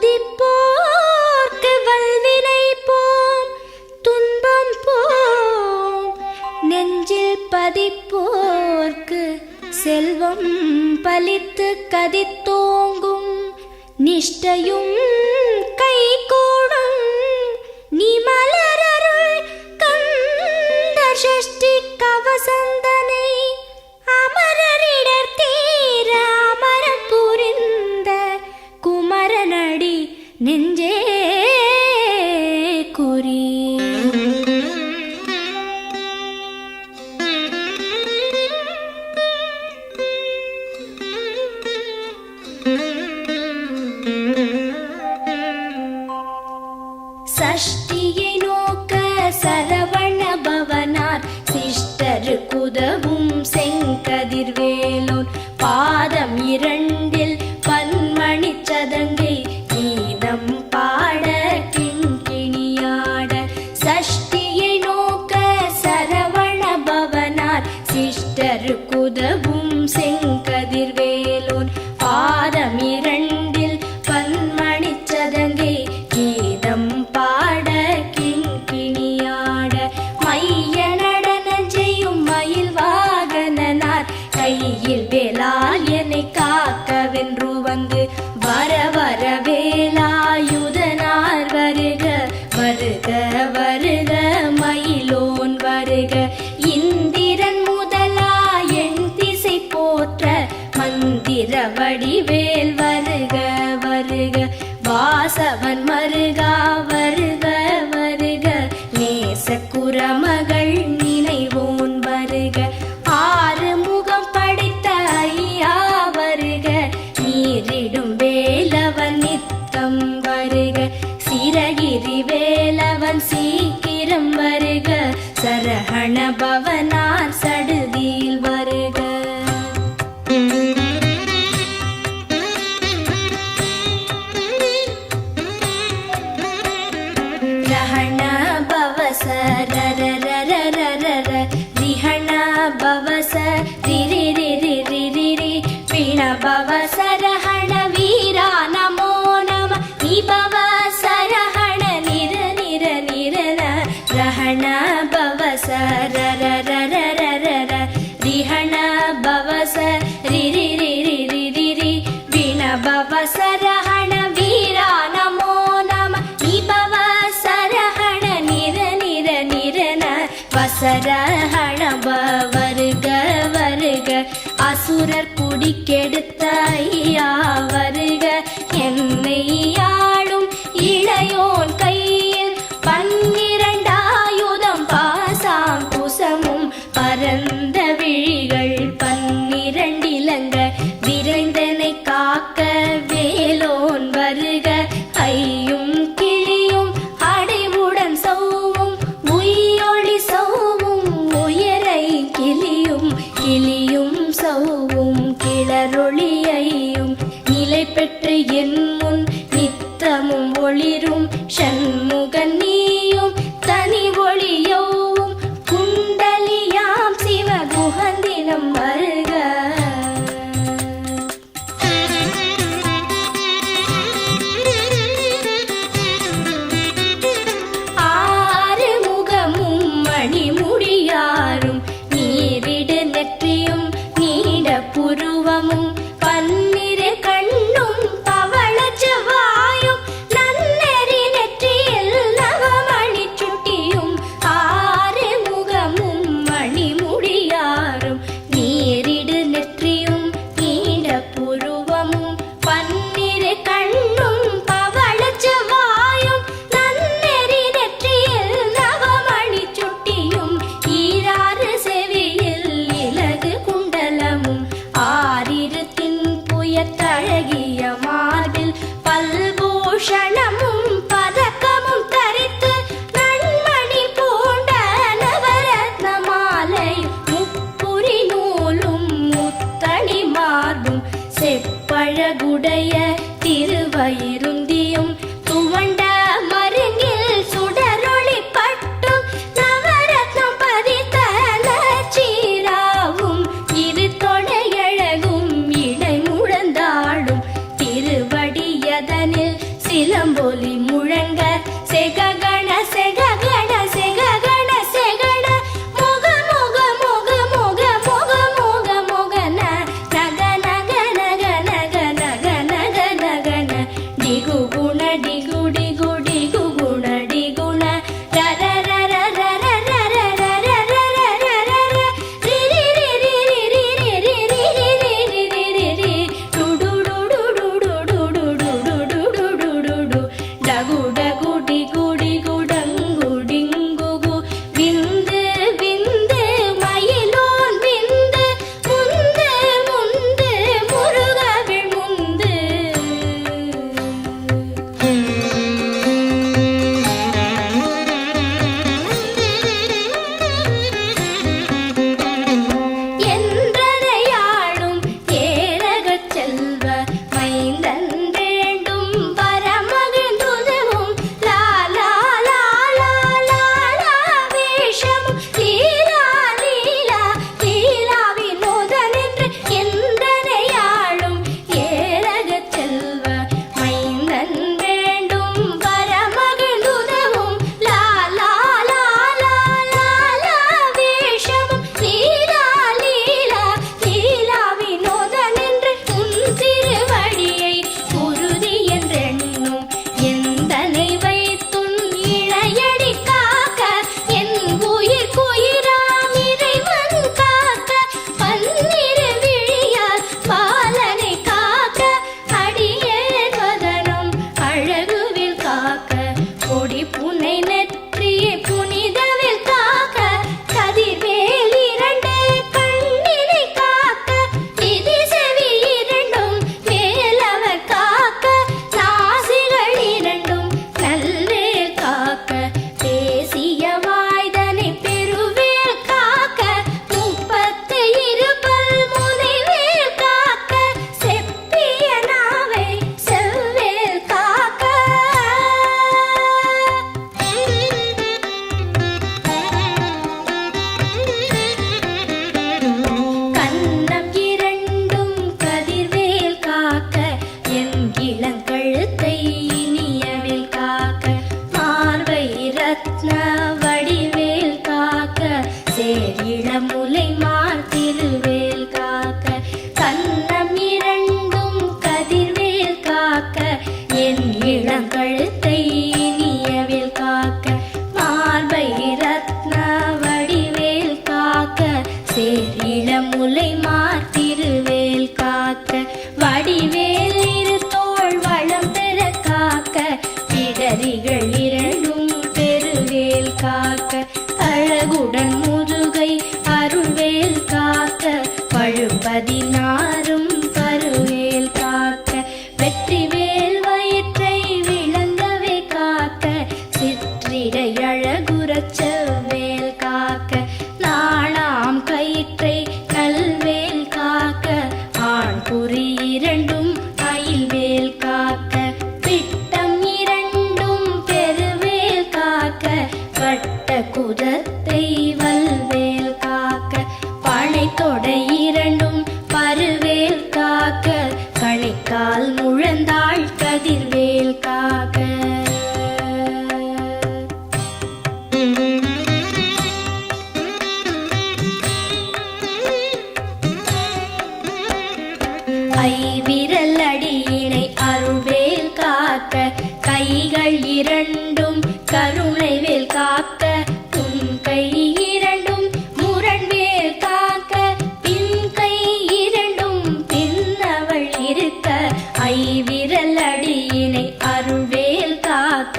துதிப்போர்க்கு வல்வினை போம் துன்பம் போம். நெஞ்சில் பதிப்போர்க்கு செல்வம் பலித்து கதித்தோங்கும். நிஷ்டையும் கைகூடும் நீ மலரருள் கந்த சஷ்டி கவசந்தனை. அமரரிடர் தீர அமரம் புரிந்த குமரனடி நெஞ்சே குறி. சஷ்டியை நோக்க சரவண பவனார் சிஷ்டருக்குதவும் செங்கதிர்வேலோன். பாதம் இரண்டில் பன்மணி சதங்கை கீதம் பாட கிண்கிணியாட. சஷ்டியை நோக்க சரவண பவனார் சிஷ்டருக்குதவும் செங்கதிர்வேலோன். பாதம் இரண்டில் பன்மணி சதங்கை கீதம் பாட கிண்கிணியாட. மைய நடன செய்யும் மயில் வாகனனார் கையில் வேலால் என்னை காக்கவென்று வந்து. வர வர வேலாயுதனார் வருக வருக வருக மயிலோன் வருக. இந்திரன் முதலா என் திசை போற்ற மந்திர வடிவேல் வருக வருக. வாசவன் மருகா வருக வருக. நேச குரமகள் நினைவோன் வருக. ஆறு முகம் படைத்த ஐயா வருக. நீரிடும் வேலவன் நித்தம் வருக. சிரகிரி வேலவன் சீக்கிரம் வருக. சரஹண பவனார் சடுதியில் வருக. ரஹண பவச ரரரரரரர ரிஹண பவச ரிரிரிரிரிரிரி பிண பவச ரஹண வீரா நமோ நம. நிபவ சரஹண நிர நிர நிரன ரஹண பவச ரரரரரரர ரிஹண பவச ரிரிரிரிரிரிரி பிண பவச ரஹண வீரா நமோ நம. நிபவ சரஹண நிர நிர நிரன வசரஹண வருக வருக. அசுரர் குடிக்கெடுத்த ஐயா வருக. என்னை ஆளும் இளையோன் கையில் பன்னிரண்டாயுதம் பாசாம் குசமும் பரந்த விழிகள் பன்னிரண்டிலங்க. விரைந்தனை காக்க வேலோன் வருக. ஐயும் கிளியும் அடைவுடன் சௌவும் உயிரொளி சௌவும் உயரை கிளியும் கிளியும் சௌவும் கிளரொளியையும் நிலை பெற்று என் முன் நித்தமும் ஒளிரும். ஷண்முகன் நீயும் தனி ஒளியவும் குண்டலியாம் சிவகுகந்தினம் வருக. ஆறு முகமும் மணிமுடியாரும் நீரிடு நெற்றியும் நீட புருவமும் பன்னிரு கண்ணும் பவள செவ்வாயும் நன்னெறி நெற்றியில் நவமணி சுட்டியும். ஆறு முகமும் மணிமுடியாரும் நீரிடு நெற்றியும் நீட புருவமும் பன்னிரு கண்ணும் பவள செவ்வாயும் நன்னெறி நெற்றியில் நவமணி சுட்டியும். ஈராறு செவியில் இலகு குண்டலமும் ஆறிரு தின்புயத்தழகிய மார்பில் பல்பூஷணமும் பதக்கமும் தரித்து நன்மணி பூண்ட நவரத்ன மாலை முப்புரி நூலும் முத்தணி மார்பும் செப்பழகுடைய திருவயிருந்தியும் துவண்ட மருங்கில் சுடரொளி பட்டும் நவரத்னம் பதித்த நச்சீராவும் இரு தொடையழகும் இடை முழந்தாடும் திருவடியதனில் நாரும் பருவேல் காக்க வெற்றிவேல் வயிற்றை விளங்கவே காக்க சிற்றிடை அழகுறச் செவ்வேல் காக்க நாணாம் கயிற்றை நல்வேல் காக்க ஆண் குறி இரண்டும் அயில்வேல் காக்க பிட்டம் இரண்டும் பெருவேல் காக்க வட்ட குதத்தை வல்வேல் காக்க பனை தொடை இரண்டும் பருவேல் காக்க கணைக்கால் முழந்தாள் கதிர்வேல் காக்க ஐவிரல் அடியினை அருள்வேல் காக்க கைகள் இரண்டும் கருணைவேல் காக்க உன் கை இரண்டும் முரண்வேல் காக்க பின் கை இரண்டும் பின்னவள் இருக்க ஐவிரல் அடியினை அருள்வேல் காக்க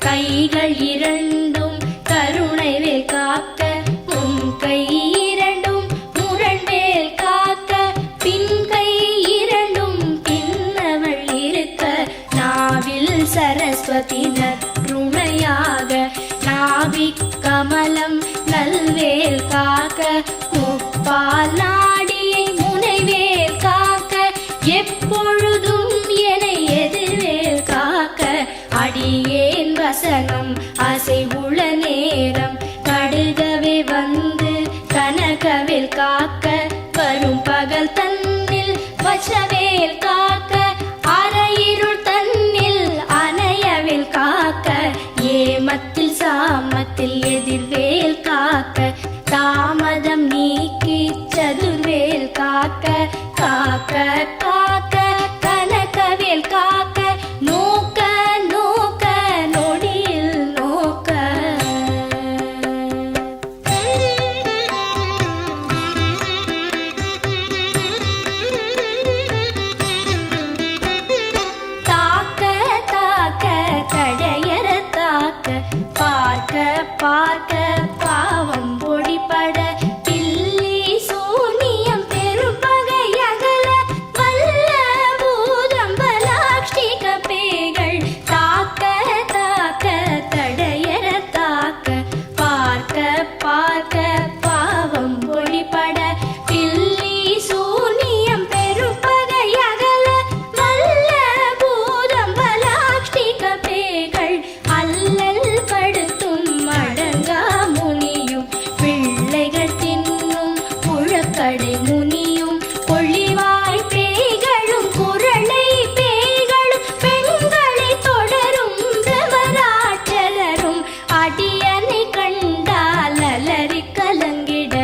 கைகள் இரண்டும் கருணைவேல் காக்க உன் கை இரண்டும் முரண்வேல் காக்க பின் கை இரண்டும் பின்னவள் இருக்க நாவில் சரஸ்வதி நற்றுணையாக நாவிக் கமலம் நல்வேல் காக்க முப்பால் நாடியை முனைவேல் காக்க எப்பொழுதும் என எதிர்வேல் காக்க அடியேன் வசனம் அசைவுள நேரம் கடுகவே வந்து கனகவேல் காக்க வரும் பகல் தன்னில் வச்சவேல் காக்க அரையிருள் தன்னில் அணையவேல் காக்க ஏமத்தில் சாமத்தில் எதிர்வேல் காக்க தாமதம் நீக்கி சதுர்வேல் காக்க காக்க காக்க கனகவேல் காக்க நோக்க நோக்க நொடியில் நோக்க தாக்க தாக்க தடையற தாக்க பார்க்க பார்க்க பாவம் பொடிபட பில்லி சூனியம் பெரும்பகை அகல வல்ல பூதம்பலாக்ஷிக பேய்கள் தாக்க தாக்க தடையற தாக்க பார்க்க பார்க்க பாவம் பொடிபட பில்லி சூனியம் பெரும்பகை அகல வல்ல பூதம்பலாக்ஷிக பேய்கள் அல்லல் படுத்தும் அடங்கா முனியும் பிள்ளைகள் தின்னும் புழக்கடை முனியும் பொழிவாய் பேய்களும் குரளை பேய்களும் பெண்களை தொடரும் பிரமராட்சலரும் அடியனை கண்டால் அலறி கலங்கிட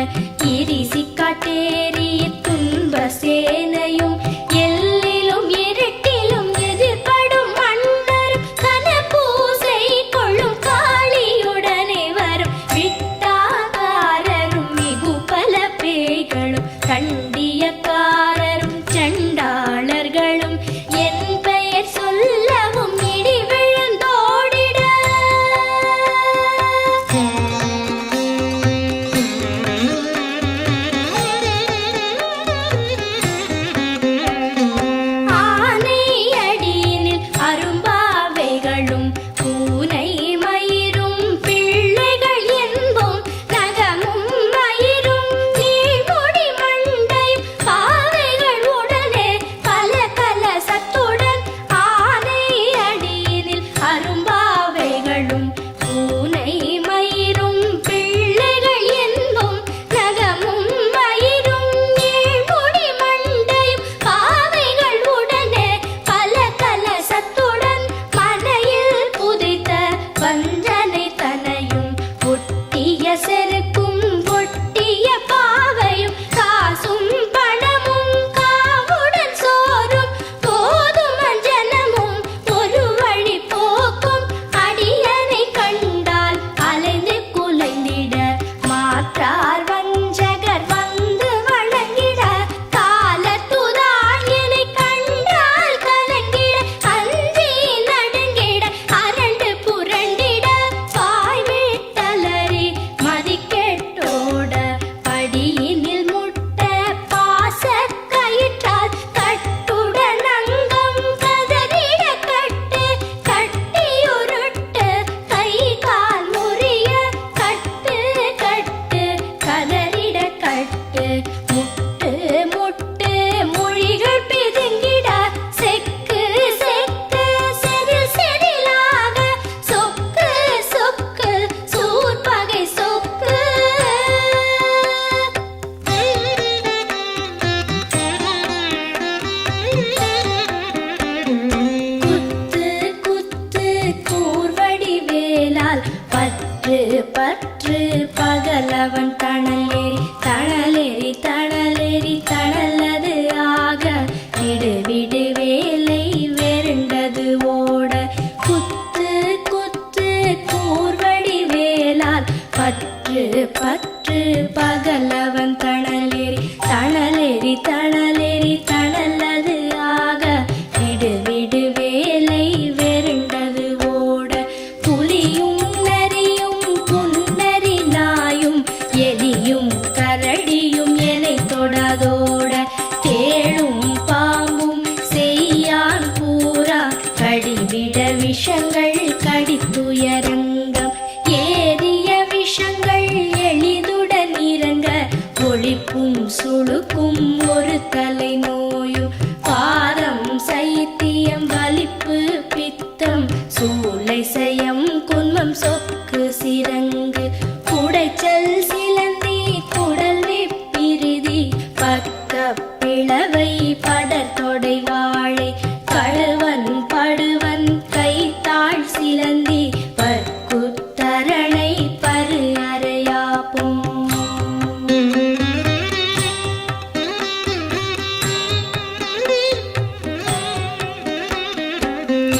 இரிசி காட்டேறி துன்ப சேனையும் எல்லிலும் இருட்டிலும் எதிர்படும் மன்னரும் கனபூசை கொள்ளும் காளியுடனே வரும் விட்டாகாரரும் மிகு பல பேய்களும் கண்டியக்காரரும் சண்டாளர்களும் என் பெயர் சொல்லவும் இடி விழுந்தோடிட விடு விடு வேலை வெருண்டது ஓட குத்து குத்து கூர்வடி வேலால் பற்று பற்று பகலவன் தணலேறி தணலேறி தணலேறி தணலது ஆக விடு விடு வேலை வெருண்டது ஓட புலியும் நரியும் புன்னரி நாயும் எலியும் கரடியும் எனை தொடாதோட தேளும் பாம்பும் செய்யான் பூரா கடிவிட விஷங்கள் கடித்துயரங்கம் ஏறிய விஷங்கள் எளிதுடன் இறங்க ஒளிப்பும் சுளுக்கும் ஒரு தலை நோயும் பாரம் சைத்தியம் வலிப்பு பித்தம் சூளை சயம் குன்மம் சொக்கு சிரங்கு குடைச்சல் சிலந்தி குடல் வெப்பிரிதி பக்க பிளவை படத்தொடை வாழை கழுவன் படுவன் கைத்தாள் சிலந்தி பற்குத்தரணை பரு அறையாப்பும்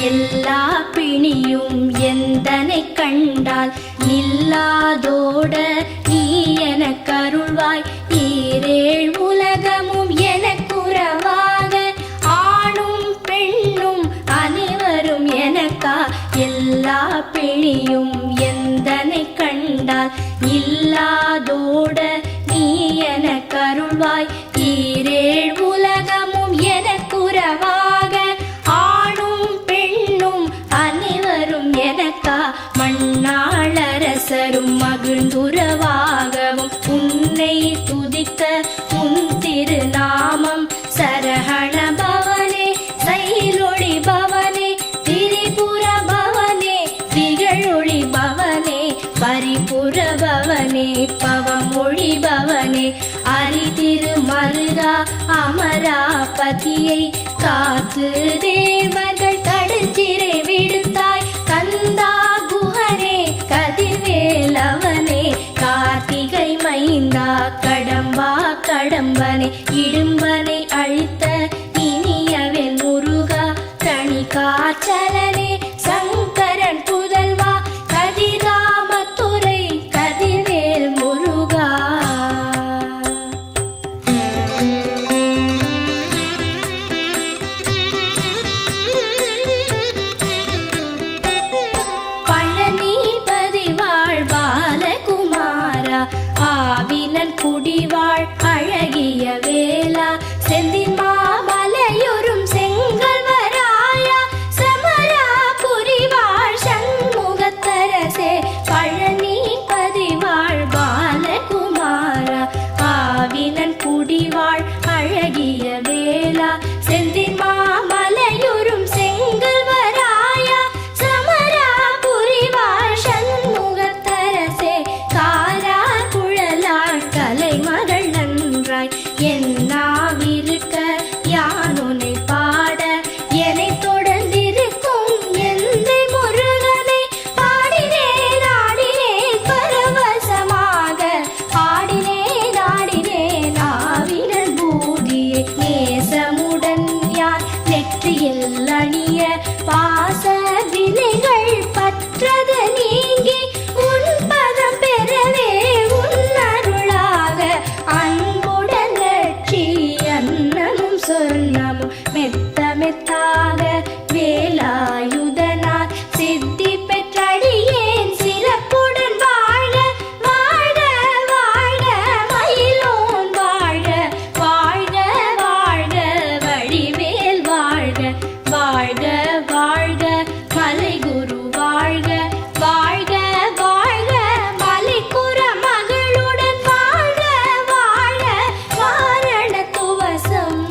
எல்லா பிணியும் எந்தனை கண்டால் நில்லாதோட நீ எனக் கருள்வாய் ஈரேழ் உலகமும் எனக்குறவாக ஆணும் பெண்ணும் அனைவரும் எனக்கா எல்லா பிணியும் எந்தனை கண்டால் இல்லாதோட நீ எனக் கருள்வாய் ஈரேழ் உலகமும் எனக்குறவாக ஆணும் பெண்ணும் அனைவரும் எனக்கா மண்ணாளரசரும் மகிழ்ந்துறவாகவும் உன்னை துதிக்க உன் திருநாமம் சரஹண பவனே சைலொளி பவனே திரிபுர பவனே திகழொளி பவனே பரிபுர பவனே பவமொழி பவனே அரிதிரு மருகா அமராபதியை காத்து தேவர்கள் கடுஞ்சிறை விடுத்தாய் கந்தா குஹனே கதிர்வேலவனே கார்த்திகை மைந்தா கடம்பா கடம்பனே இடும்பனை அழித்த இனியவன் முருகா தனி காச்சலனே சங்கரன் புதல்வா கதிராமத்துறை கதிர்வேல் முருகா பழனிபதி வாழ் பாலகுமாரா ஆவினன் குடிவாழ் அழகிய வேலா செந்தின் மாமலையொரும் செங்கல்வராயா சமரா புரிவாழ் சண்முகத்தரசே பழனிபதி வாழ் பாலகுமாரா ஆவினன் குடிவாழ் அழகிய வேலா செந்தின் மாமலையொரும் செங்கல்வராயா சமரா புரிவாழ் சண்முகத்தரசே காரா குழலாள் கலைமகள் நன்றாய் என்னாவிருக்க யானுனை பாட என்னை தொடர்ந்திருக்கும் எந்தை முருகனை பாடினேன் ஆடினேன் பரவசமாக ஆடினேன் ஆடினேன் ஆவினன் பூதியை நேசமுடன் யார் நெற்றியில் அணிய பாச வினைகள் பற்றது நீங்கி உன் பதம் பெறவே உன் அருளாக அன்புடன் லட்சி அன்னமும் சொன்னமும் மெத்த மெத்தாக வேலாயுதனார் சித்தி பெற்றடியேன் சிறப்புடன் வாழ வாழ வாழ மயிலோன் வாழ வாழ்க வாழ்க வடிவேல் வாழ்க வாழ்க வாழ்க மலைகுரு வாழ்க வாழ்க வாழ்க மலைக்குற மகளுடன் வாழ்க வாழ வாரண துவசம்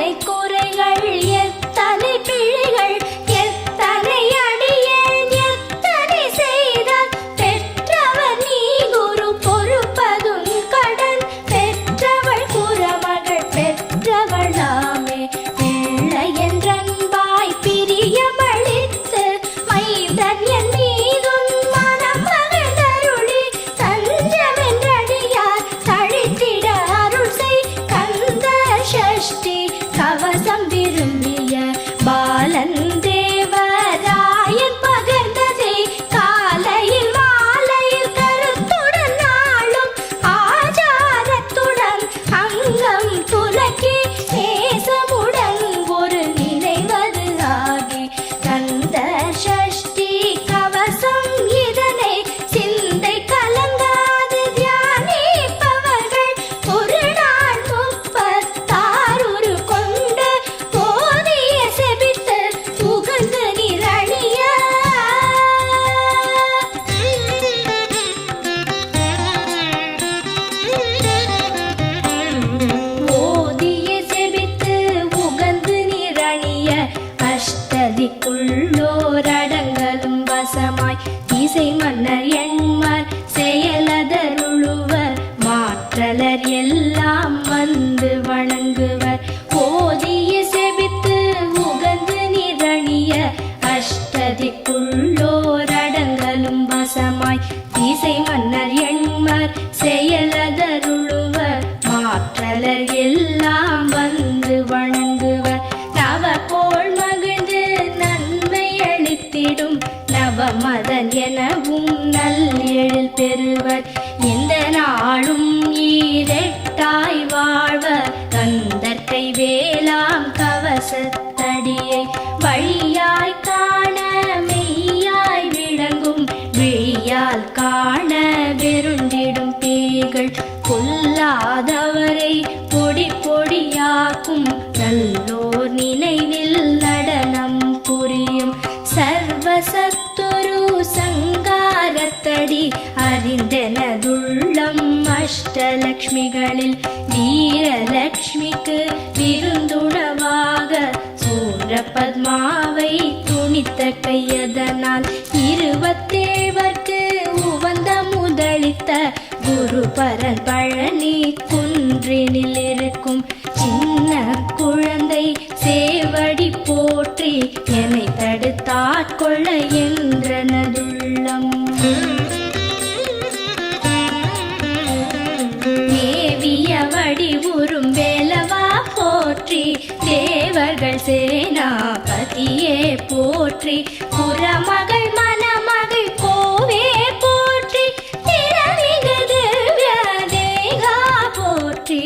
எத்தனை குறைகள் எத்தனை பிழைகள் எத்தனை அடியேன் எத்தனை செய்தால் பெற்றவர் நீ குரு பொறுப்பதும் கடன் பெற்றவள் குறமகள் பெற்றவளாமே பிள்ளை என்றன்பாய் பிரியமளித்து மைந்தன் என் மீதும் மனம் மகிழ்ந்தருளி தஞ்சமென்றடியார் தழித்திட அருள் செய் கந்த சஷ்டி கவசம் விரும்பிய பாலன் தேவராயன் பகர்ந்ததே காலையில் மாலையில் கருத்துடன் நாளும் ஆச்சாரத்துடன் அங்கம் துலக்கி நேசமுடன் ஒரு நினைவது ஆகி கந்த சஷ்டி கவசம் இதனை சிந்தை கலங்காது தியானிப்பவர்கள் ஒரு நாள் 36 கொண்டு போதிய செபித்து புகழ்ந்து நிரணிய ஓதிய செபித்து உகந்து நிரணிய அஷ்டதிக்குள்ளோரடங்கலும் வசமாய் இசை மன்னர் எண்மர் செயலதருளுவர் மாற்றலர் எல்லாம் வந்து வணங்குவர் ஓதிய செபித்து உகந்து நிரணிய அஷ்டதிக்குள்ளோரடங்கலும் வசமாய் இசை மன்னர் எண்மர் செயலதருளுவர் மாற்றலர் எல்லாம் வந்து வணங்குவர் நவகோள் மகிழ்ந்து நன்மை அளித்திடும் நவமதன் எனவும் நல்லெழில் பெறுவர் இந்த நாளும் ஈரெட்டாய் வாழ்வர் கந்தற்கை வேளாம் கவசத்தடியை வழியாய் காண மெய்யாய் விளங்கும் விழியால் காண வெருண்டிடும் பேய்கள் கொல்லாதவரை பொடி பொடியாக்கும் நல்லோர் நினைவில் நடனம் புரியும் சர்வசத்துரு சங்காரத்தடி அறிந்தனதுள்ளம் அஷ்டலக்ஷ்மிகளில் வீரலக்ஷ்மிக்கு விருந்துணவாக சூரபத்மாவை துணித்த கையதனால் 27 உவந்த முதலித்த குருபரன் பழனி குன்றினில் இருக்கும் சின்ன குழந்தை சேவடி போற்றி என்னை தடுத்தாட்கொள்ள என்றனதுள்ளம் மேவிய வடிவுறும் வேலவா போற்றி தேவர்கள் சேனாபதியே போற்றி புறமகள் மணமகள் கோவே போற்றி திறமிகு திவ்ய தேகா போற்றி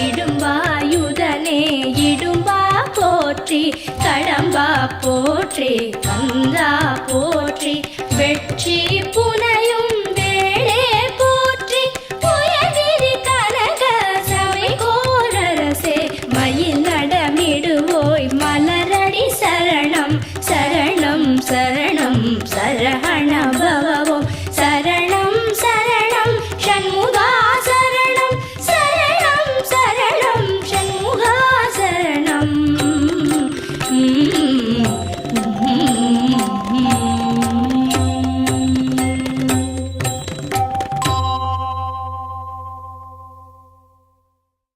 இடும்பாயுதனே இடும்பா போற்றி கடம்பா போற்றி கந்தா போற்றி